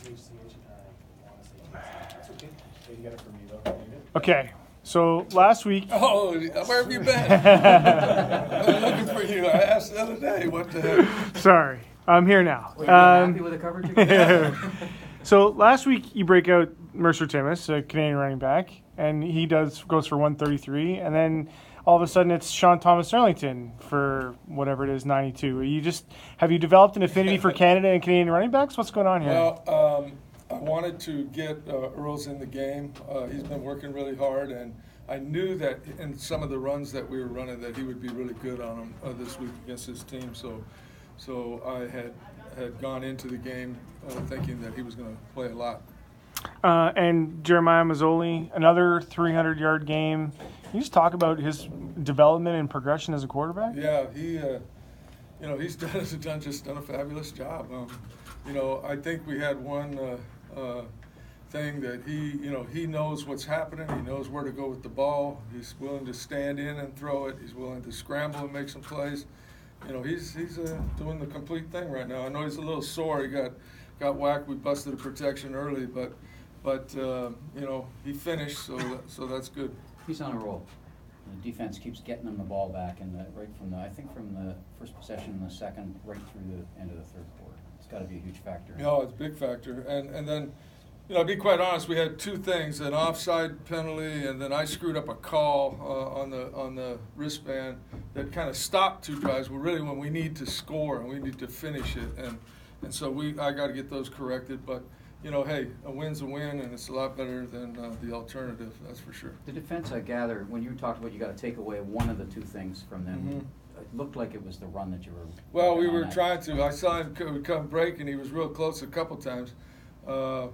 HC, I want to say TC. That's okay. You get it from me, though. Okay. So last week. Oh, where have you been? I'm looking for you. I asked the other day. What the heck? Sorry, I'm here now. Were you happy with the coverage? So last week you break out Mercer Timmis, a Canadian running back, and he goes for 133, and then all of a sudden it's Sean Thomas Arlington for whatever it is, 92. Have you developed an affinity for Canada and Canadian running backs? What's going on here? Well, I wanted to get Earls in the game. He's been working really hard, and I knew that in some of the runs that we were running that he would be really good on them this week against his team. So I had gone into the game thinking that he was going to play a lot. And Jeremiah Mazzoli, another 300-yard game. Can you just talk about his development and progression as a quarterback? Yeah, he's done a fabulous job. I think we had one thing that he knows what's happening. He knows where to go with the ball. He's willing to stand in and throw it. He's willing to scramble and make some plays. He's doing the complete thing right now. I know he's a little sore. He got whacked. We busted a protection early, but he finished, so that's good. He's on a roll. The defense keeps getting him the ball back, and right from the first possession in the second, right through the end of the third quarter. It's got to be a huge factor. No, it's a big factor. And then, to be quite honest, we had two things: an offside penalty, and then I screwed up a call on the wristband that kind of stopped two drives. Well, really, when we need to score and we need to finish it, and so I got to get those corrected. But hey, a win's a win, and it's a lot better than the alternative. That's for sure. The defense, I gather, when you talked about you got to take away one of the two things from them. Mm-hmm. It looked like it was the run that you were. Well, we were trying to. I saw him come break, and he was real close a couple times. But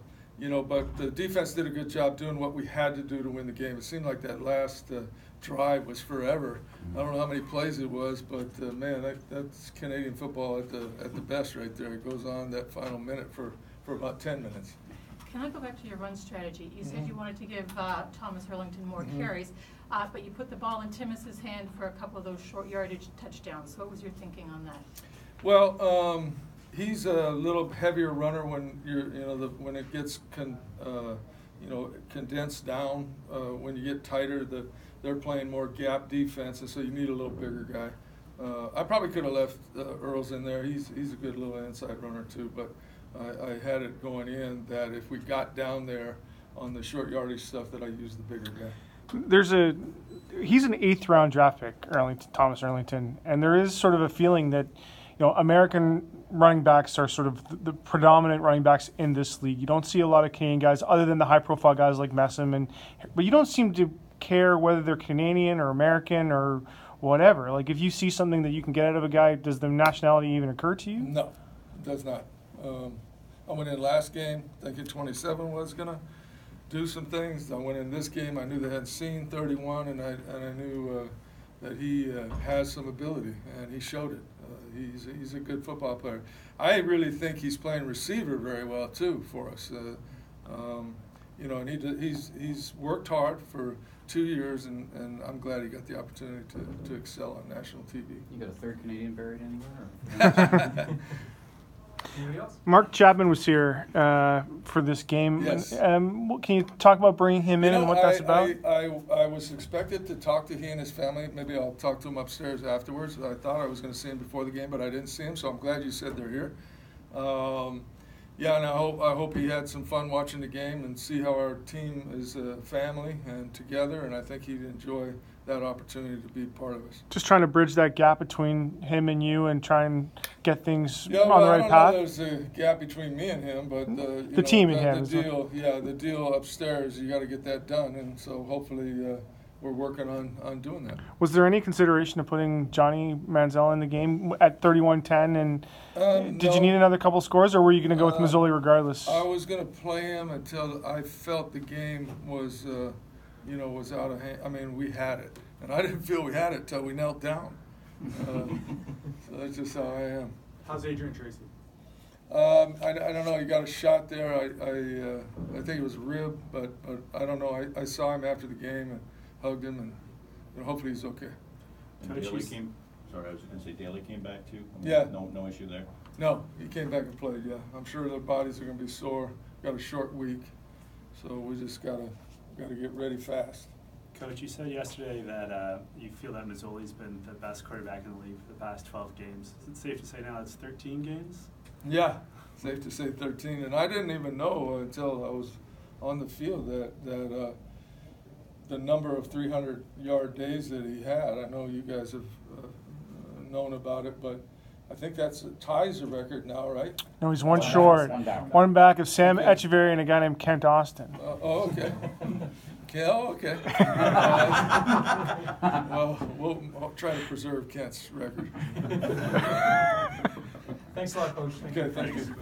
the defense did a good job doing what we had to do to win the game. It seemed like that last drive was forever. Mm-hmm. I don't know how many plays it was, but man, that's Canadian football at the best right there. It goes on that final minute for about 10 minutes. Can I go back to your run strategy? You said you wanted to give Thomas Arlington more carries, but you put the ball in Timmis's hand for a couple of those short yardage touchdowns. What was your thinking on that? Well, he's a little heavier runner when when it gets condensed down. When you get tighter, they're playing more gap defense, and so you need a little bigger guy. I probably could have left Earls in there. He's a good little inside runner too, but I had it going in that if we got down there on the short yardage stuff, that I used the bigger guy. He's an 8th round draft pick, Thomas Arlington, and there is sort of a feeling that American running backs are sort of the predominant running backs in this league. You don't see a lot of Canadian guys other than the high profile guys like Messam, but you don't seem to care whether they're Canadian or American or whatever. Like if you see something that you can get out of a guy, does the nationality even occur to you? No, it does not. I went in last game thinking 27 was going to do some things. I went in this game, I knew they had seen 31, and I knew that he has some ability, and he showed it. He's a good football player. I really think he's playing receiver very well, too, for us. And he's worked hard for 2 years, and I'm glad he got the opportunity to excel on national TV. You got a third Canadian buried anywhere? Anybody else? Mark Chapman was here for this game. Yes. Can you talk about bringing him in and what that's about? I was expected to talk to he and his family. Maybe I'll talk to him upstairs afterwards. I thought I was going to see him before the game, but I didn't see him, so I'm glad you said they're here. And I hope he had some fun watching the game and see how our team is a family and together, and I think he'd enjoy that opportunity to be part of us. Just trying to bridge that gap between him and you and try and get things on the right path? I don't know there's a gap between me and him, but the team and him. The deal upstairs, you got to get that done, and so hopefully we're working on doing that. Was there any consideration of putting Johnny Manziel in the game at 31-10, and did you need another couple scores, or were you going to go with Mazzoli regardless? I was going to play him until I felt the game was was out of hand. I mean, we had it, and I didn't feel we had it till we knelt down. So that's just how I am. How's Adrian Tracy? I don't know. He got a shot there. I think it was rib, but I don't know. I saw him after the game and hugged him, and hopefully he's okay. And Daly came. Sorry, I was going to say Daly came back too. Yeah. No issue there. No, he came back and played, yeah. I'm sure their bodies are gonna be sore, got a short week, so we just gotta get ready fast. Coach, you said yesterday that you feel that Mazzoli's been the best quarterback in the league for the past 12 games. Is it safe to say now it's 13 games? Yeah, safe to say 13, and I didn't even know until I was on the field that the number of 300-yard days that he had. I know you guys have known about it, but I think that's ties the record now, right? No, he's one short. One back of Sam Okay. Echeverry and a guy named Kent Austin. Oh, okay. Okay. Well, I'll try to preserve Kent's record. Thanks a lot, Coach. Okay, thank you.